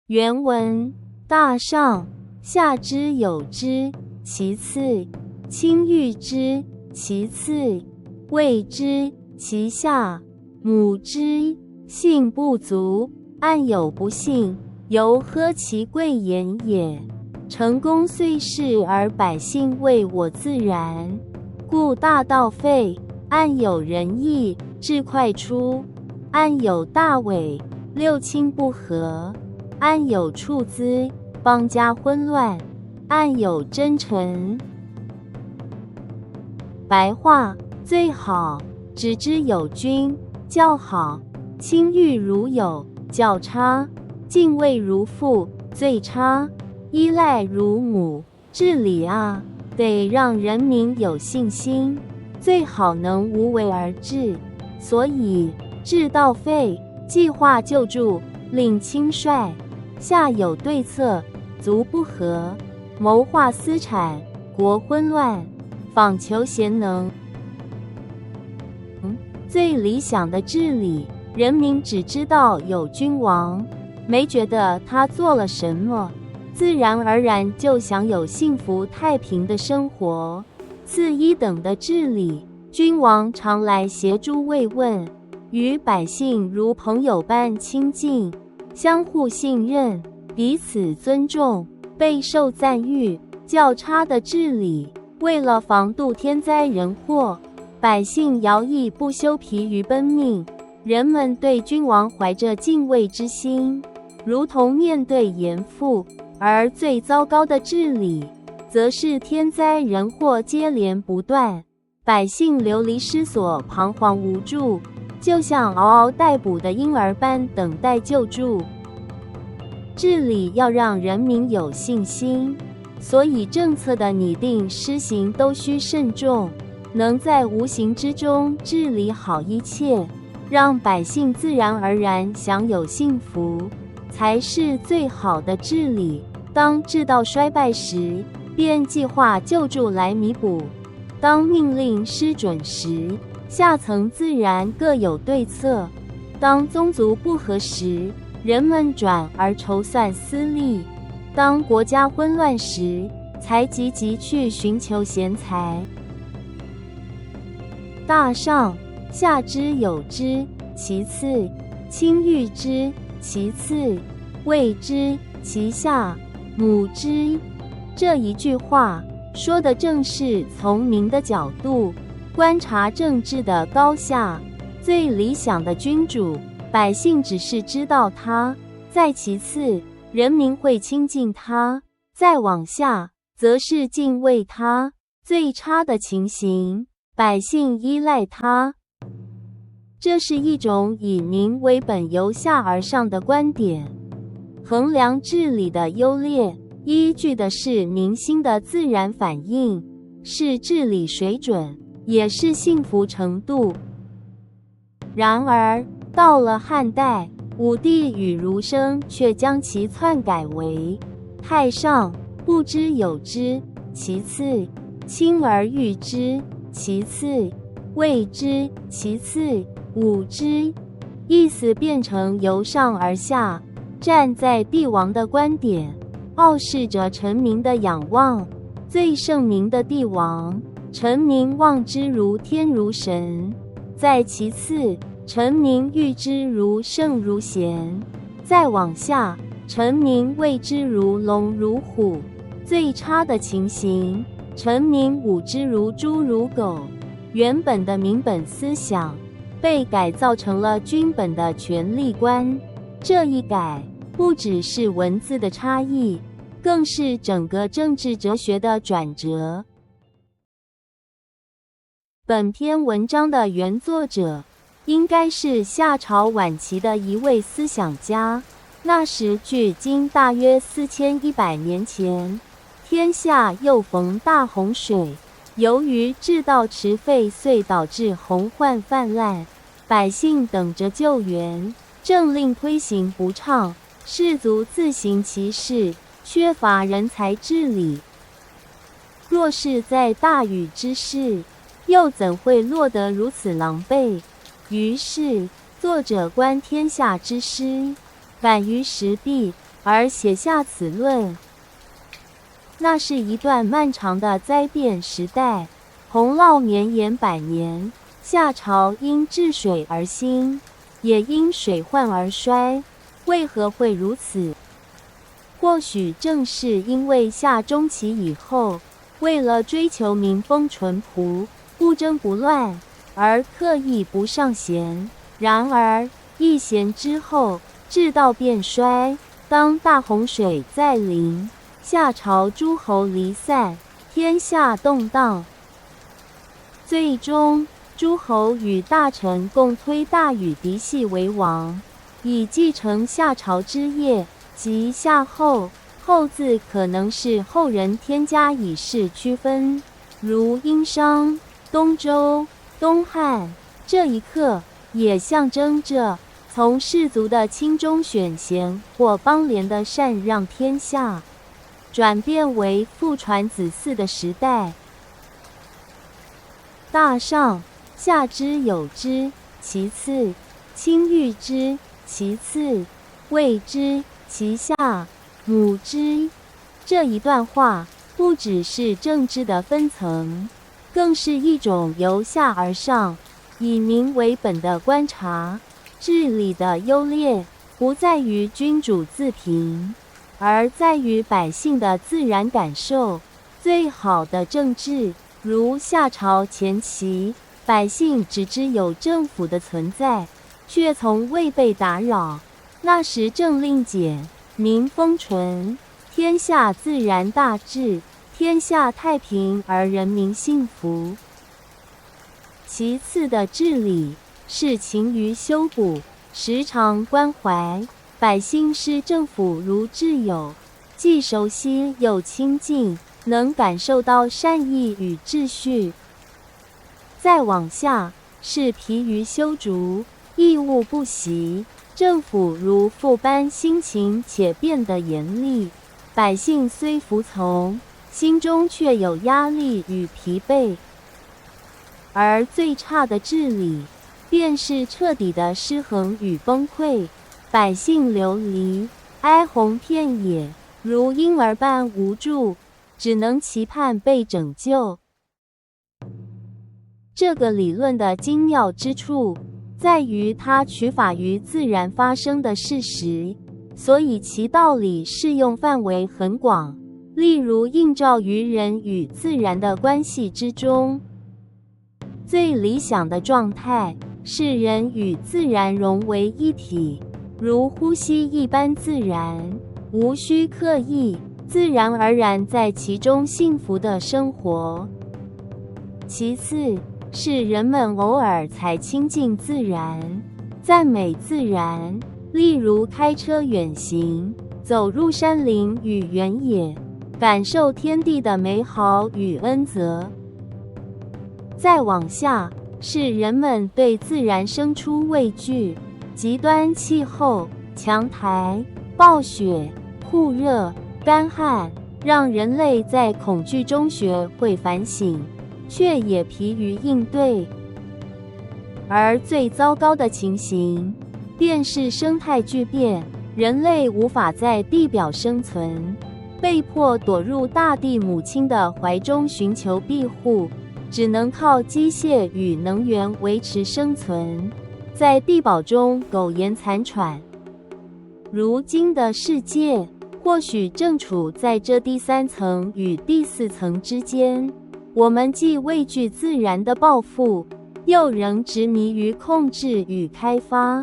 原文：大上，下之有之，其次；亲遇之，其次；畏之，其下；母之，信不足，安有不信？由呵其贵言也。成功虽是，而百姓为我自然，故大道废，安有仁义？志快出，安有大伟？六亲不和，安有处资？邦家混乱，安有真臣？白话：最好，指之有君，较好；亲遇如友，较差；敬畏如父，最差；依赖如母。治理啊，得让人民有信心，最好能无为而治。所以治道废，计划救助，令轻率；下有对策，足不和，谋划私产，国混乱，访求贤能。最理想的治理，人民只知道有君王，没觉得他做了什么，自然而然就享有幸福太平的生活。次一等的治理，君王常来协助慰问，与百姓如朋友般亲近，相互信任，彼此尊重，备受赞誉。较差的治理，为了防度天灾人祸，百姓徭役不休，疲于奔命，人们对君王怀着敬畏之心，如同面对严父。而最糟糕的治理，则是天灾人祸接连不断，百姓流离失所，彷徨无助，就像嗷嗷待哺的婴儿般等待救助。治理要让人民有信心，所以政策的拟定施行都需慎重，能在无形之中治理好一切，让百姓自然而然享有幸福，才是最好的治理。当治道衰败时，便计划救助来弥补；当命令失准时，下层自然各有对策；当宗族不和时，人们转而筹算私利；当国家混乱时，才积极去寻求贤才。大上，下之有之，其次；亲遇之，其次；畏之，其下；母之。这一句话说的正是从民的角度观察政治的高下。最理想的君主，百姓只是知道他；再其次，人民会亲近他；再往下，则是敬畏他。最差的情形，百姓依赖他。这是一种以民为本、由下而上的观点。衡量治理的优劣，依据的是民心的自然反应，是治理水准，也是幸福程度。然而，到了汉代，武帝与儒生却将其篡改为：太上，不知有之，其次；亲而遇之，其次；畏之，其次；侮之。意思变成由上而下，站在帝王的观点，傲视着臣民的仰望。最圣明的帝王，臣民望之如天如神；再其次，臣民遇之如圣如贤；再往下，臣民畏之如龙如虎。最差的情形，臣民侮之如猪如狗。原本的民本思想，被改造成了君本的权力观。这一改，不只是文字的差异，更是整个政治哲学的转折。本篇文章的原作者应该是夏朝晚期的一位思想家。那时距今大约4100年前，天下又逢大洪水，由于治道迟废，遂导致洪患泛滥，百姓等着救援，政令推行不畅，士族自行其事，缺乏人才治理。若是在大禹之世，又怎会落得如此狼狈？于是作者观天下之失，敢于时弊，而写下此论。那是一段漫长的灾变时代，洪涝绵延百年，夏朝因治水而兴，也因水患而衰。为何会如此？或许正是因为夏中期以后，为了追求民风淳朴、不争不乱，而刻意不尚贤。然而一贤之后，治道变衰。当大洪水再临，夏朝诸侯离散，天下动荡。最终，诸侯与大臣共推大禹嫡系为王，以继承夏朝之业。即夏后，后字可能是后人添加以示区分，如殷商、东周、东汉。这一刻也象征着从氏族的亲中选贤或邦联的禅让天下，转变为父传子嗣的时代。大上，夏之有之，其次；亲遇之，其次；谓之，其下；母之。这一段话不只是政治的分层，更是一种由下而上，以民为本的观察。治理的优劣不在于君主自评，而在于百姓的自然感受。最好的政治，如夏朝前期，百姓只知有政府的存在，却从未被打扰。那时政令简，民风淳，天下自然大治，天下太平而人民幸福。其次的治理是勤于修补，时常关怀百姓，视政府如挚友，既熟悉又亲近，能感受到善意与秩序。再往下是疲于修筑，义务不息，政府如父般辛勤且变得严厉，百姓虽服从，心中却有压力与疲惫。而最差的治理便是彻底的失衡与崩溃，百姓流离，哀鸿遍野，如婴儿般无助，只能期盼被拯救。这个理论的精妙之处在于它取法于自然发生的事实，所以其道理适用范围很广，例如映照于人与自然的关系之中。最理想的状态是人与自然融为一体，如呼吸一般自然，无需刻意，自然而然在其中幸福的生活。其次是人们偶尔才亲近自然，赞美自然，例如开车远行，走入山林与原野，感受天地的美好与恩泽。再往下是人们对自然生出畏惧，极端气候、强台、暴雪、酷热、干旱，让人类在恐惧中学会反省，却也疲于应对。而最糟糕的情形便是生态巨变，人类无法在地表生存，被迫躲入大地母亲的怀中寻求庇护，只能靠机械与能源维持生存，在地堡中苟延残喘。如今的世界或许正处在这第三层与第四层之间，我们既畏惧自然的报复，又仍执迷于控制与开发。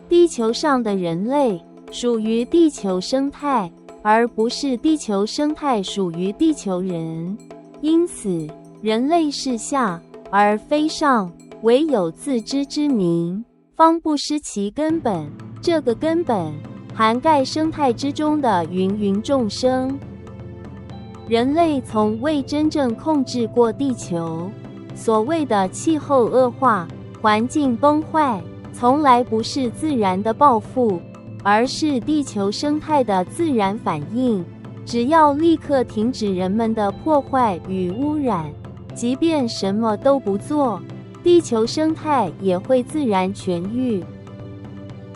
地球上的人类属于地球生态，而不是地球生态属于地球人。因此，人类是下而非上，唯有自知之明，方不失其根本。这个根本涵盖生态之中的芸芸众生。人类从未真正控制过地球，所谓的气候恶化、环境崩坏，从来不是自然的报复，而是地球生态的自然反应。只要立刻停止人们的破坏与污染，即便什么都不做，地球生态也会自然痊愈。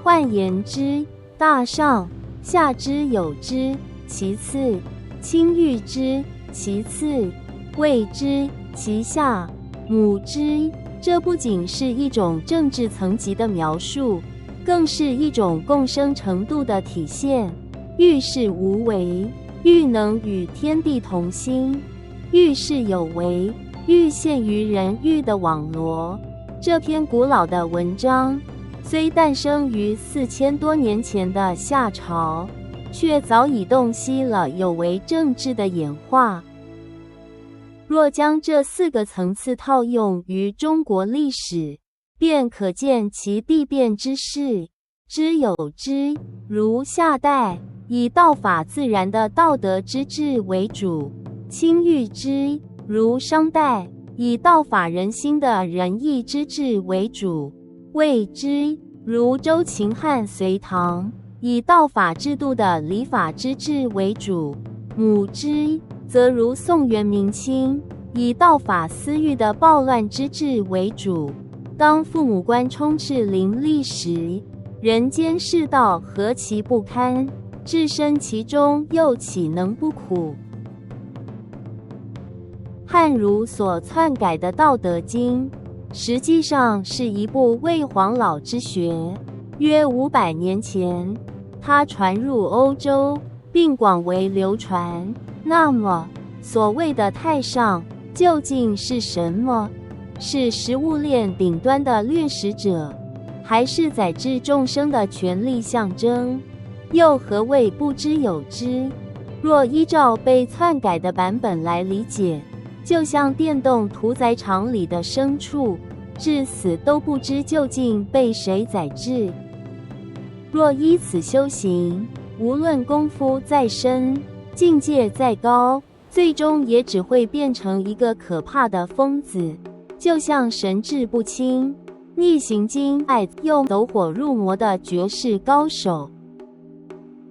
换言之，大上，下之有之，其次；亲遇之，其次；谓之，其下；母之。这不仅是一种政治层级的描述，更是一种共生程度的体现。欲是无为，欲能与天地同心；欲是有为，欲陷于人欲的网罗。这篇古老的文章虽诞生于4000多年前的夏朝，却早已洞悉了有为政治的演化。若将这4个层次套用于中国历史，便可见其地变之势。知有之，如夏代以道法自然的道德之治为主；亲遇之，如商代以道法人心的仁义之治为主；谓之，如周秦汉隋唐以道法制度的礼法之治为主；母之，则如宋元明清以道法私欲的暴乱之治为主。当父母官充斥凌厉时，人间世道何其不堪，置身其中又岂能不苦？汉儒所篡改的《道德经》，实际上是一部魏黄老之学。约500年前，它传入欧洲，并广为流传。那么，所谓的太上究竟是什么？是食物链顶端的掠食者，还是宰制众生的权力象征？又何谓不知有之？若依照被篡改的版本来理解，就像电动屠宰场里的牲畜，至死都不知究竟被谁宰制。若依此修行，无论功夫再深，境界再高，最终也只会变成一个可怕的疯子，就像神志不清、逆行经爱用走火入魔的绝世高手。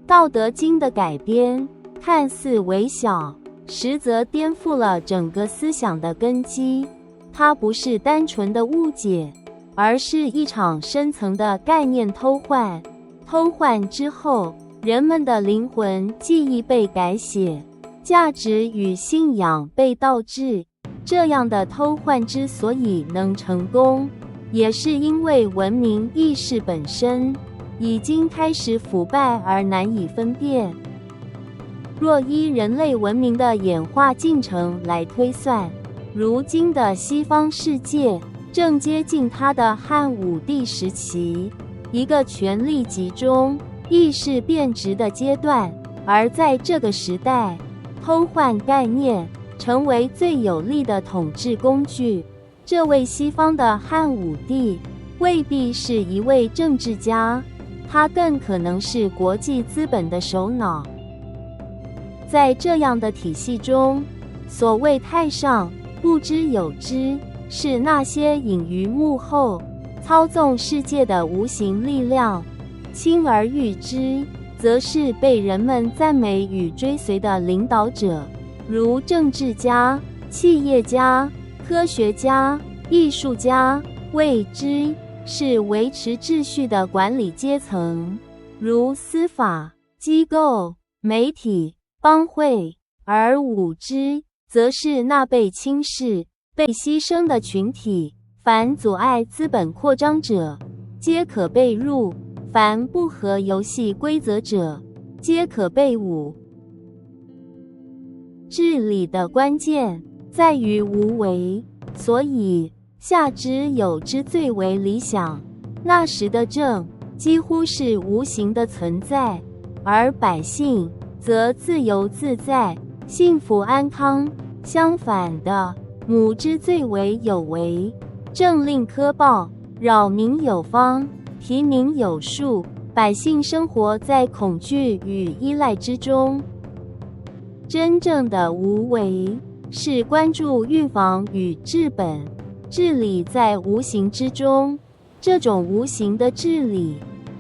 道德经的改编看似微小，实则颠覆了整个思想的根基。它不是单纯的误解，而是一场深层的概念偷换。偷换之后，人们的灵魂记忆被改写，价值与信仰被倒置。这样的偷换之所以能成功，也是因为文明意识本身已经开始腐败而难以分辨。若依人类文明的演化进程来推算，如今的西方世界正接近它的汉武帝时期，一个权力集中、意识变质的阶段。而在这个时代，偷换概念成为最有力的统治工具。这位西方的汉武帝未必是一位政治家，他更可能是国际资本的首脑。在这样的体系中，所谓太上不知有之，是那些隐于幕后操纵世界的无形力量；亲而遇之，则是被人们赞美与追随的领导者，如政治家、企业家、科学家、艺术家；谓之，是维持秩序的管理阶层，如司法机构、媒体、帮会；而武之，则是那被轻视、被牺牲的群体。凡阻碍资本扩张者，皆可被入；凡不合游戏规则者，皆可被侮。治理的关键在于无为，所以下之有之最为理想。那时的政几乎是无形的存在，而百姓则自由自在、幸福安康。相反的，母之最为有为，政令苛暴，扰民有方，疲民有数，百姓生活在恐惧与依赖之中。真正的无为是关注预防与治本，治理在无形之中。这种无形的治理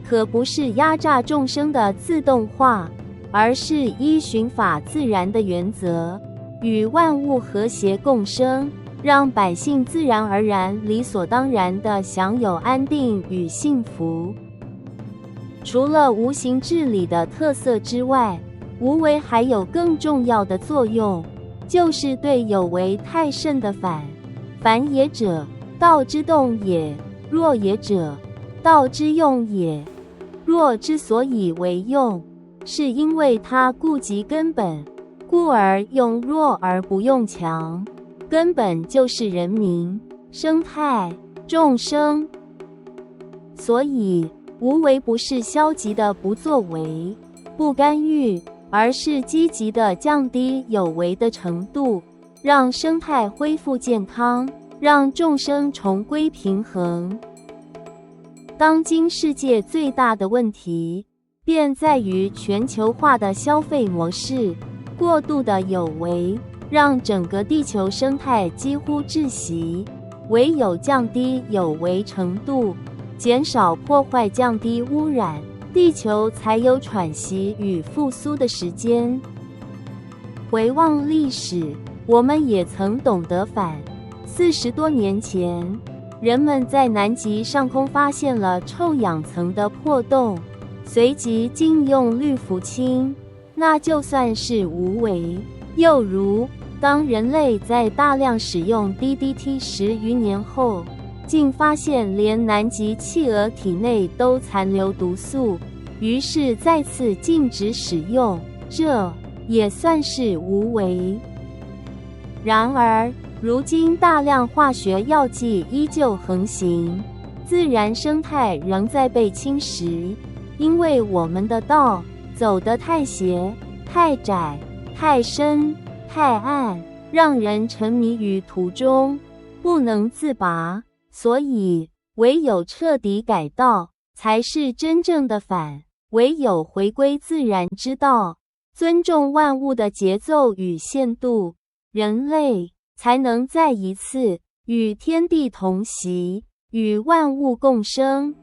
可不是压榨众生的自动化，而是依循法自然的原则，与万物和谐共生，让百姓自然而然、理所当然地享有安定与幸福。除了无形治理的特色之外，无为还有更重要的作用，就是对有为太甚的反。反也者，道之动也；弱也者，道之用也。弱之所以为用，是因为它顾及根本，故而用弱而不用强。根本就是人民、生态、众生。所以无为不是消极的不作为、不干预，而是积极的降低有为的程度，让生态恢复健康，让众生重归平衡。当今世界最大的问题，便在于全球化的消费模式，过度的有为，让整个地球生态几乎窒息。唯有降低有为程度，减少破坏，降低污染，地球才有喘息与复苏的时间。回望历史，我们也曾懂得反。40多年前，人们在南极上空发现了臭氧层的破洞，随即禁用氯氟氢，那就算是无为。又如当人类在大量使用 DDT 10余年后，竟发现连南极企鹅体内都残留毒素，于是再次禁止使用，这也算是无为。然而如今大量化学药剂依旧横行，自然生态仍在被侵蚀，因为我们的道走得太斜、太窄、太深、太暗，让人沉迷于途中，不能自拔。所以唯有彻底改道，才是真正的反。唯有回归自然之道，尊重万物的节奏与限度，人类才能再一次与天地同息，与万物共生。